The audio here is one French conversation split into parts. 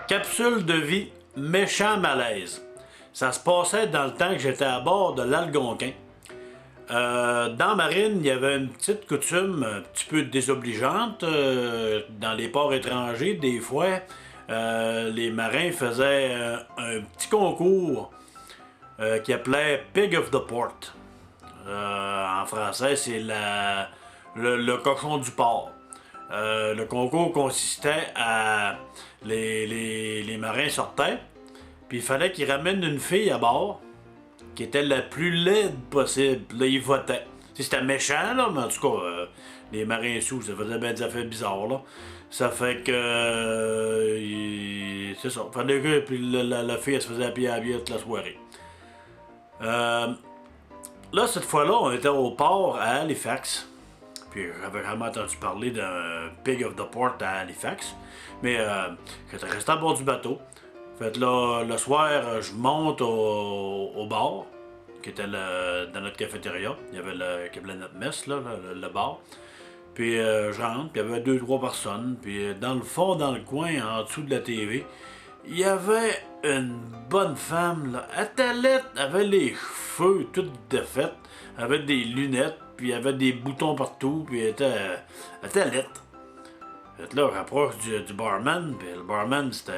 Capsule de vie, méchant malaise. Ça se passait dans le temps que j'étais à bord de l'Algonquin. Dans Marine, il y avait une petite coutume un petit peu désobligeante. Dans les ports étrangers, des fois, les marins faisaient un petit concours qui appelait Pig of the Port. En français, c'est le cochon du port. Le concours consistait à... Les marins sortaient, puis il fallait qu'ils ramènent une fille à bord qui était la plus laide possible. Puis là, ils votaient. C'était méchant, là, mais en tout cas, les marins sous, ça faisait bien des affaires bizarres, là. Ça fait que... c'est ça. Fallait que... Puis la fille, elle se faisait appuyer à la bière toute la soirée. Là, cette fois-là, on était au port à Halifax. Puis j'avais vraiment entendu parler d'un Pig of the Port à Halifax. Mais j'étais resté à bord du bateau. Fait là, le soir, je monte au bar, qui était dans notre cafétéria. Il y avait notre messe, là, le bar. Puis je rentre, puis il y avait 2-3 personnes. Puis dans le fond, dans le coin, en dessous de la TV, il y avait une bonne femme, là. Elle était laide, elle avait les cheveux toutes défaits, elle avait des lunettes, puis il y avait des boutons partout, puis elle était laide. Fait là, on rapproche du barman, puis le barman, c'était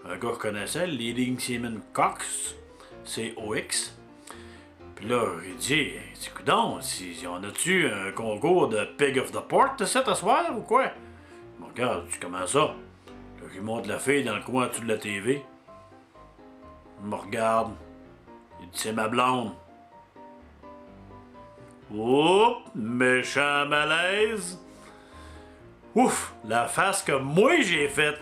un gars que je connaissais, Leading Seaman Cox, C-O-X. Puis là, il dit, coudonc, on a-tu un concours de Pig of the Port ce soir ou quoi? Bon, regarde, comment ça? Là, il montre la fille dans le coin en dessous de la TV. Il me regarde. Il dit, c'est ma blonde. Oups, méchant malaise. Ouf, la face que moi j'ai faite.